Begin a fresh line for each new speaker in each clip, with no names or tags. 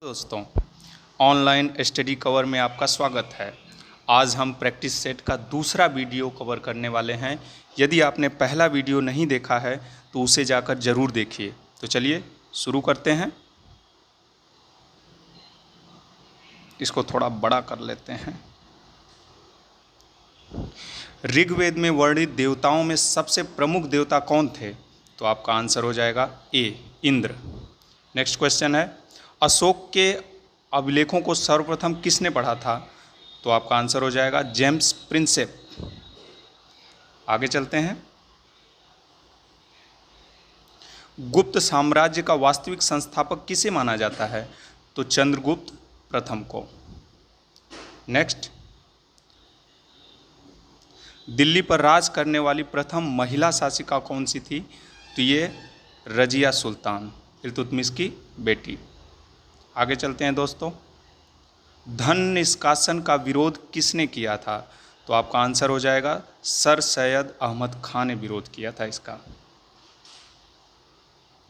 दोस्तों, online study cover में आपका स्वागत है। आज हम प्रैक्टिस सेट का दूसरा वीडियो कवर करने वाले हैं। यदि आपने पहला वीडियो नहीं देखा है तो उसे जाकर ज़रूर देखिए। तो चलिए शुरू करते हैं। इसको थोड़ा बड़ा कर लेते हैं। ऋग्वेद में वर्णित देवताओं में सबसे प्रमुख देवता कौन थे? तो आपका आंसर हो जाएगा ए, इंद्र। नेक्स्ट क्वेश्चन है, अशोक के अभिलेखों को सर्वप्रथम किसने पढ़ा था? तो आपका आंसर हो जाएगा जेम्स प्रिंसेप। आगे चलते हैं। गुप्त साम्राज्य का वास्तविक संस्थापक किसे माना जाता है? तो चंद्रगुप्त प्रथम को। नेक्स्ट, दिल्ली पर राज करने वाली प्रथम महिला शासिका कौन सी थी? तो ये रजिया सुल्तान, इल्तुतमिश की बेटी। आगे चलते हैं दोस्तों। धन निष्कासन का विरोध किसने किया था? तो आपका आंसर हो जाएगा सर सैयद अहमद खान ने विरोध किया था इसका।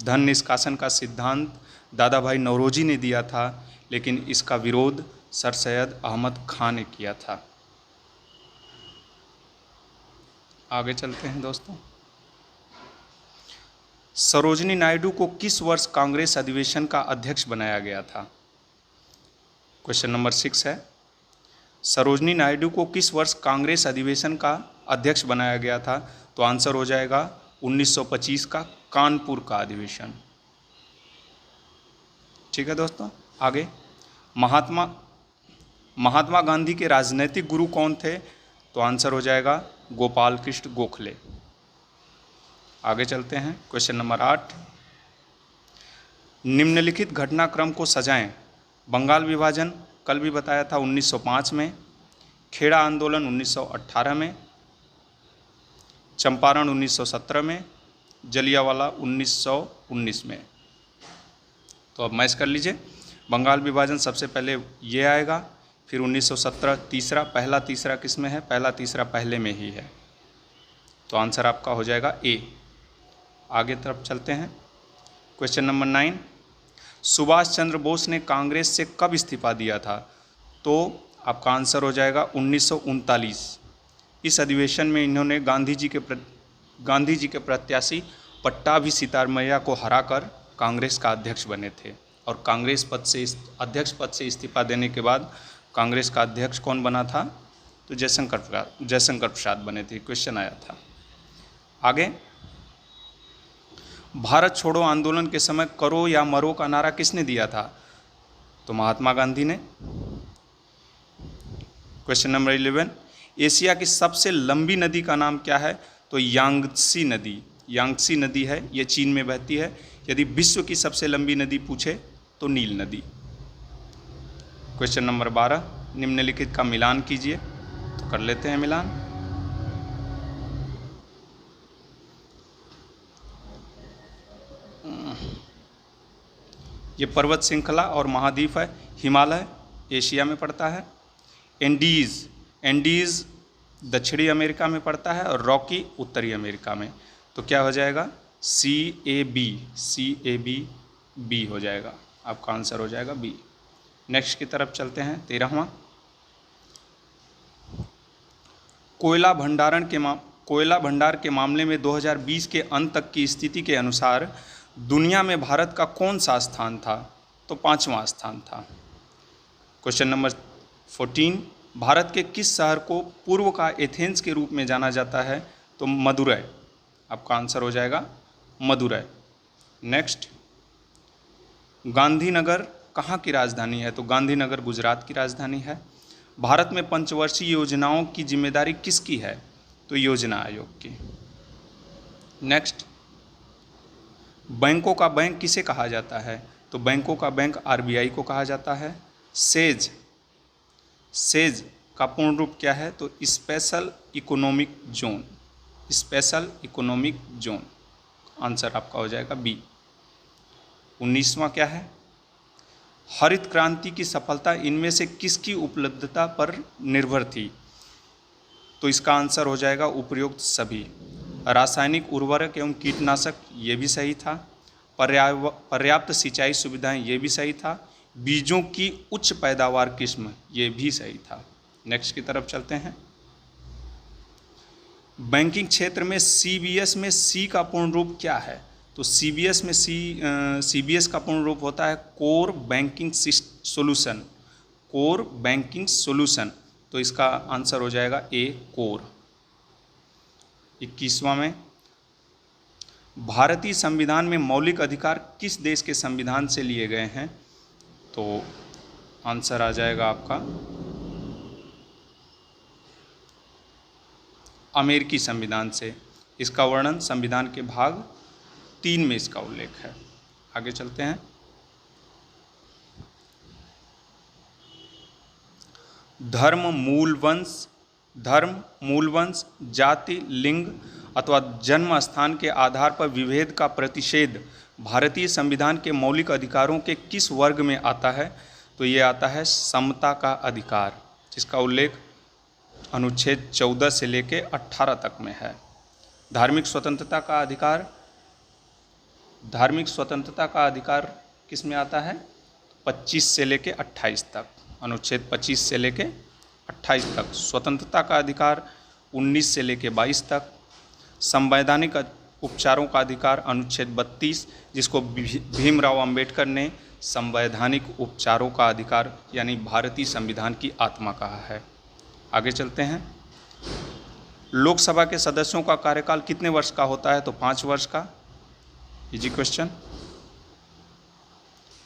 धन निष्कासन का सिद्धांत दादा भाई नौरोजी ने दिया था, लेकिन इसका विरोध सर सैयद अहमद खान ने किया था। आगे चलते हैं दोस्तों। सरोजिनी नायडू को किस वर्ष कांग्रेस अधिवेशन का अध्यक्ष बनाया गया था? क्वेश्चन नंबर 6 है, सरोजिनी नायडू को किस वर्ष कांग्रेस अधिवेशन का अध्यक्ष बनाया गया था? तो आंसर हो जाएगा 1925 का कानपुर का अधिवेशन। ठीक है दोस्तों। आगे, महात्मा गांधी के राजनैतिक गुरु कौन थे? तो आंसर हो जाएगा गोपाल कृष्ण गोखले। आगे चलते हैं। क्वेश्चन नंबर 8, निम्नलिखित घटनाक्रम को सजाएं। बंगाल विभाजन कल भी बताया था 1905 में, खेड़ा आंदोलन 1918 में, चंपारण 1917 में, जलियांवाला 1919 में। तो अब मैच कर लीजिए। बंगाल विभाजन सबसे पहले ये आएगा, फिर 1917 तीसरा, पहला तीसरा किस में है? पहला तीसरा पहले में ही है। तो आंसर आपका हो जाएगा ए। आगे तरफ चलते हैं। क्वेश्चन नंबर 9, सुभाष चंद्र बोस ने कांग्रेस से कब इस्तीफा दिया था? तो आपका आंसर हो जाएगा 1939। इस अधिवेशन में इन्होंने गांधी जी के प्रत्याशी पट्टाभी सितारमैया को हराकर कांग्रेस का अध्यक्ष बने थे, और कांग्रेस अध्यक्ष पद से इस्तीफा देने के बाद कांग्रेस का अध्यक्ष कौन बना था? तो जयशंकर प्रसाद बने थे। क्वेश्चन आया था। आगे, भारत छोड़ो आंदोलन के समय करो या मरो का नारा किसने दिया था? तो महात्मा गांधी ने। क्वेश्चन नंबर 11, एशिया की सबसे लंबी नदी का नाम क्या है? तो यांगत्सी नदी है, ये चीन में बहती है। यदि विश्व की सबसे लंबी नदी पूछे तो नील नदी। क्वेश्चन नंबर 12, निम्नलिखित का मिलान कीजिए। तो कर लेते हैं मिलान। ये पर्वत श्रृंखला और महाद्वीप है। हिमालय एशिया में पड़ता है, एंडीज दक्षिणी अमेरिका में पड़ता है, और रॉकी उत्तरी अमेरिका में। तो क्या हो जाएगा? CAB बी हो जाएगा। आपका आंसर हो जाएगा बी। नेक्स्ट की तरफ चलते हैं। 13वां, कोयला भंडार के मामले में 2020 के अंत तक की स्थिति के अनुसार दुनिया में भारत का कौन सा स्थान था? तो 5वां स्थान था। क्वेश्चन नंबर 14, भारत के किस शहर को पूर्व का एथेंस के रूप में जाना जाता है? तो मदुरै। आपका आंसर हो जाएगा मदुरै। नेक्स्ट, गांधीनगर कहाँ की राजधानी है? तो गांधीनगर गुजरात की राजधानी है। भारत में पंचवर्षीय योजनाओं की जिम्मेदारी किसकी है? तो योजना आयोग की। नेक्स्ट, बैंकों का बैंक किसे कहा जाता है? तो बैंकों का बैंक RBI को कहा जाता है। सेज का पूर्ण रूप क्या है? तो स्पेशल इकोनॉमिक जोन। आंसर आपका हो जाएगा बी। 19वां क्या है? हरित क्रांति की सफलता इनमें से किसकी उपलब्धता पर निर्भर थी? तो इसका आंसर हो जाएगा उपयुक्त सभी। रासायनिक उर्वरक एवं कीटनाशक ये भी सही था। पर्याप्त सिंचाई सुविधाएं ये भी सही था। बीजों की उच्च पैदावार किस्म, ये भी सही था। नेक्स्ट की तरफ चलते हैं। बैंकिंग क्षेत्र में CBS में C का पूर्ण रूप क्या है? तो CBS में CBS का पूर्ण रूप होता है core banking solution, core banking solution. तो इसका आंसर हो जाएगा A, कोर। 21वां में, भारतीय संविधान में मौलिक अधिकार किस देश के संविधान से लिए गए हैं? तो आंसर आ जाएगा आपका अमेरिकी संविधान से। इसका वर्णन संविधान के भाग 3 में इसका उल्लेख है। आगे चलते हैं। धर्म, मूल वंश, जाति, लिंग अथवा जन्म स्थान के आधार पर विभेद का प्रतिषेध भारतीय संविधान के मौलिक अधिकारों के किस वर्ग में आता है? तो ये आता है समता का अधिकार, जिसका उल्लेख अनुच्छेद 14 से लेकर 18 तक में है। धार्मिक स्वतंत्रता का अधिकार किस में आता है? 25 से लेकर 28 तक, अनुच्छेद 25 से लेकर 28 तक। स्वतंत्रता का अधिकार 19 से लेकर 22 तक। संवैधानिक उपचारों का अधिकार अनुच्छेद 32, जिसको भीमराव अंबेडकर ने संवैधानिक उपचारों का अधिकार यानी भारतीय संविधान की आत्मा कहा है। आगे चलते हैं। लोकसभा के सदस्यों का कार्यकाल कितने वर्ष का होता है? तो 5 वर्ष का। Easy question.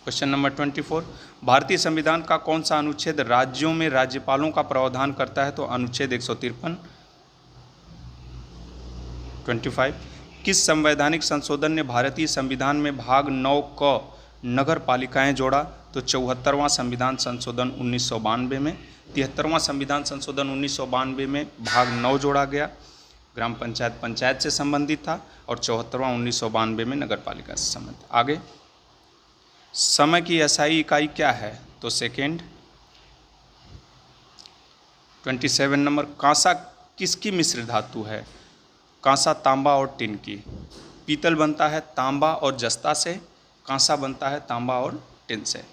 क्वेश्चन नंबर 24, भारतीय संविधान का कौन सा अनुच्छेद राज्यों में राज्यपालों का प्रावधान करता है? तो अनुच्छेद 153। 25, किस संवैधानिक संशोधन ने भारतीय संविधान में भाग 9 क नगर पालिकाएं जोड़ा? तो 74वां संविधान संशोधन 1992 में। 73वां संविधान संशोधन 1992 में भाग 9 जोड़ा गया, ग्राम पंचायत पंचायत से संबंधित था, और 74वां 1992 में नगर पालिका से संबंधित। आगे, समय की एसआई इकाई क्या है? तो सेकेंड। 27 नंबर, कांसा किसकी मिश्र धातु है? कांसा तांबा और टिन की। पीतल बनता है तांबा और जस्ता से, कांसा बनता है तांबा और टिन से।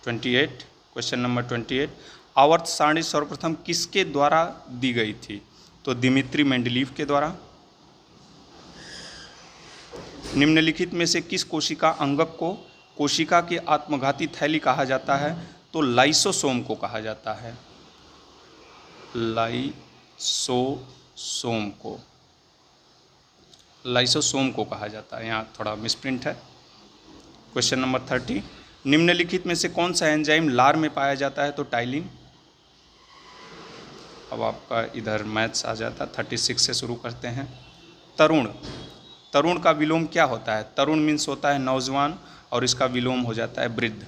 28, क्वेश्चन नंबर 28, आवर्त सारणी सर्वप्रथम किसके द्वारा दी गई थी? तो दिमित्री मेंडलीव के द्वारा। निम्नलिखित में से किस कोशिका अंगक को कोशिका की आत्मघाती थैली कहा जाता है? तो लाइसोसोम को कहा जाता है, लाइसोसोम को कहा जाता है। यहाँ थोड़ा मिसप्रिंट है। क्वेश्चन नंबर 30, निम्नलिखित में से कौन सा एंजाइम लार में पाया जाता है? तो टाइलिन। अब आपका इधर मैथ्स आ जाता है। 36 से शुरू करते हैं। तरुण का विलोम क्या होता है? तरुण मीन्स होता है नौजवान, और इसका विलोम हो जाता है वृद्ध।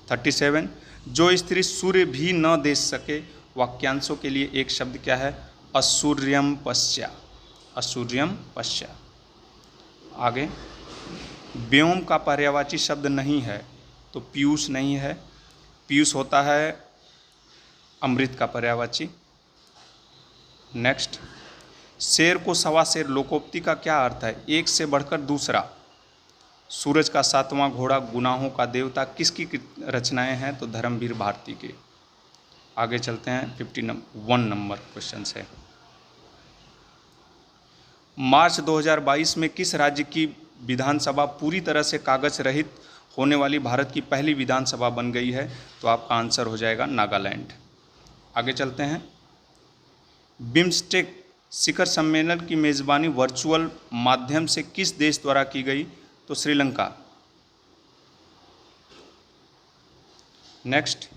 37, जो स्त्री सूर्य भी न देख सके वाक्यांशों के लिए एक शब्द क्या है? असूर्यम पश्या। आगे, व्योम का पर्यायवाची शब्द नहीं है, तो पीयूष नहीं है। पीयूष होता है अमृत का पर्यायवाची। नेक्स्ट, शेर को सवा शेर लोकोक्ति का क्या अर्थ है? एक से बढ़कर दूसरा। सूरज का 7वां घोड़ा, गुनाहों का देवता किसकी रचनाएं हैं? तो धर्मवीर भारती की। आगे चलते हैं 51 नंबर क्वेश्चन से। मार्च 2022 में किस राज्य की विधानसभा पूरी तरह से कागज रहित होने वाली भारत की पहली विधानसभा बन गई है? तो आपका आंसर हो जाएगा नागालैंड। आगे चलते हैं। बिम्स्टेक शिखर सम्मेलन की मेज़बानी वर्चुअल माध्यम से किस देश द्वारा की गई? तो श्रीलंका। नेक्स्ट,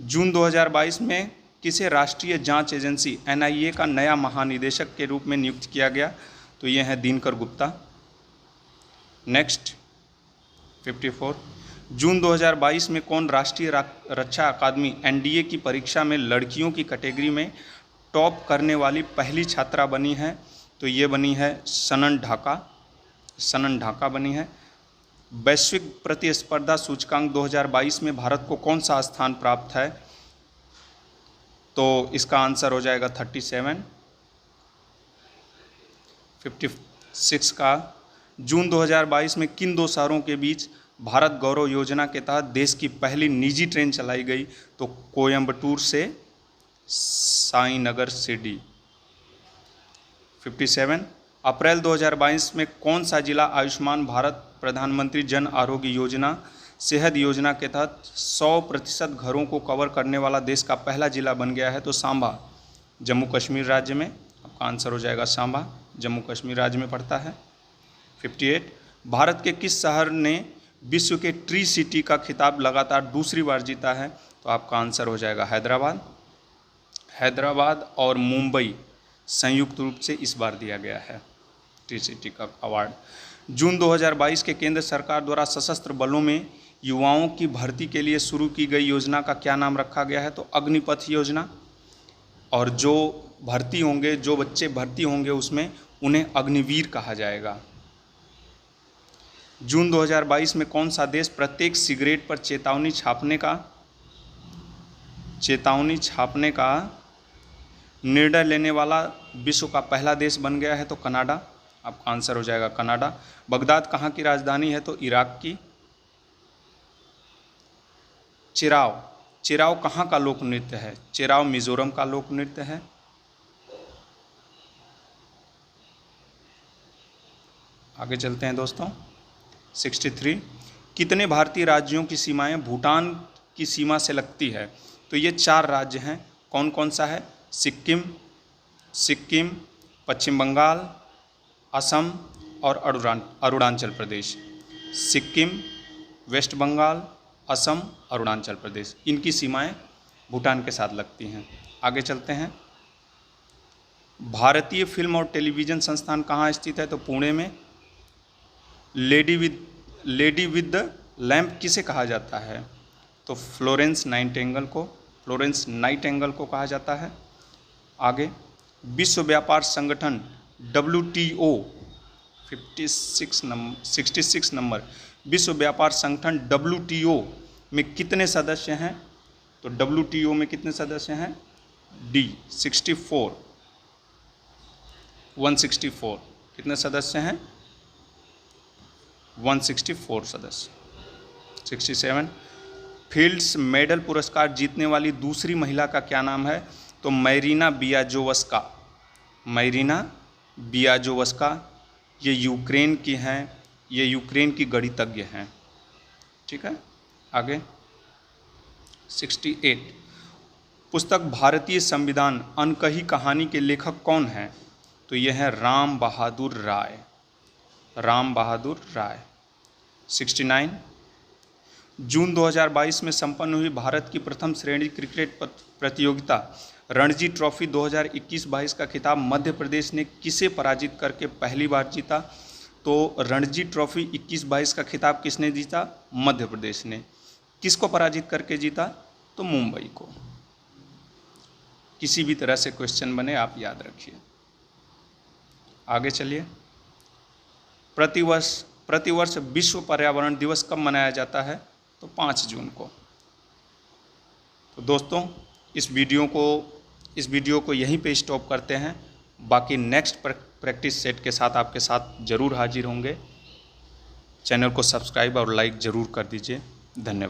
जून 2022 में किसे राष्ट्रीय जांच एजेंसी NIA का नया महानिदेशक के रूप में नियुक्त किया गया? तो ये हैं दिनकर गुप्ता। नेक्स्ट, 54, जून 2022 में कौन राष्ट्रीय रक्षा अकादमी NDA की परीक्षा में लड़कियों की कैटेगरी में टॉप करने वाली पहली छात्रा बनी है? तो ये बनी है सनन ढाका बनी है। वैश्विक प्रतिस्पर्धा सूचकांक 2022 में भारत को कौन सा स्थान प्राप्त है? तो इसका आंसर हो जाएगा 37। 56 का, जून 2022 में किन दो शहरों के बीच भारत गौरव योजना के तहत देश की पहली निजी ट्रेन चलाई गई? तो कोयम्बटूर से साईनगर शिरडी। 57 अप्रैल 2022 में कौन सा जिला आयुष्मान भारत प्रधानमंत्री जन आरोग्य योजना सेहत योजना के तहत 100% घरों को कवर करने वाला देश का पहला जिला बन गया है? तो सांबा, जम्मू कश्मीर राज्य में। आपका आंसर हो जाएगा सांबा, जम्मू कश्मीर राज्य में पड़ता है। 58 भारत के किस शहर ने विश्व के ट्री सिटी का खिताब लगातार दूसरी बार जीता है? तो आपका आंसर हो जाएगा हैदराबाद। हैदराबाद और मुंबई संयुक्त रूप से इस बार दिया गया है ट्री सिटी का अवार्ड। जून 2022 के केंद्र सरकार द्वारा सशस्त्र बलों में युवाओं की भर्ती के लिए शुरू की गई योजना का क्या नाम रखा गया है? तो अग्निपथ योजना। और जो भर्ती होंगे, जो बच्चे भर्ती होंगे उसमें उन्हें अग्निवीर कहा जाएगा। जून 2022 में कौन सा देश प्रत्येक सिगरेट पर चेतावनी छापने का निर्णय लेने वाला विश्व का पहला देश बन गया है? तो कनाडा। आपका आंसर हो जाएगा कनाडा। बगदाद कहाँ की राजधानी है? तो इराक की। चिराव कहाँ का लोक नृत्य है? चिराव मिजोरम का लोक नृत्य है। आगे चलते हैं दोस्तों। 63 कितने भारतीय राज्यों की सीमाएं भूटान की सीमा से लगती है? तो ये 4 राज्य हैं। कौन कौन सा है? सिक्किम, पश्चिम बंगाल, असम और अरुणाचल प्रदेश। सिक्किम, वेस्ट बंगाल, असम, अरुणाचल प्रदेश, इनकी सीमाएं भूटान के साथ लगती हैं। आगे चलते हैं। भारतीय फिल्म और टेलीविज़न संस्थान कहाँ स्थित है? तो पुणे में। लेडी विद द लैम्प किसे कहा जाता है? तो फ्लोरेंस नाइटिंगेल को कहा जाता है। आगे विश्व व्यापार संगठन WTO 66 नंबर विश्व व्यापार संगठन WTO में कितने सदस्य हैं? तो WTO में कितने सदस्य हैं? D 164 कितने सदस्य हैं? 164 सदस्य। 67 फील्ड्स मेडल पुरस्कार जीतने वाली दूसरी महिला का क्या नाम है? तो मैरीना बियाजोवस्का। ये यूक्रेन की हैं, ये यूक्रेन की गणितज्ञ हैं। ठीक है। आगे 68 पुस्तक भारतीय संविधान अनकही कहानी के लेखक कौन हैं? तो ये हैं राम बहादुर राय। 69 जून 2022 में संपन्न हुई भारत की प्रथम श्रेणी क्रिकेट प्रतियोगिता रणजी ट्रॉफी 2021-22 का खिताब मध्य प्रदेश ने किसे पराजित करके पहली बार जीता? तो रणजी ट्रॉफी 21-22 का खिताब किसने जीता? मध्य प्रदेश ने। किसको पराजित करके जीता? तो मुंबई को। किसी भी तरह से क्वेश्चन बने आप याद रखिए। आगे चलिए। प्रतिवर्ष विश्व पर्यावरण दिवस कब मनाया जाता है? तो 5 जून को। तो दोस्तों इस वीडियो को यहीं पे स्टॉप करते हैं। बाकी नेक्स्ट प्रैक्टिस सेट के साथ आपके साथ ज़रूर हाजिर होंगे। चैनल को सब्सक्राइब और लाइक ज़रूर कर दीजिए। धन्यवाद।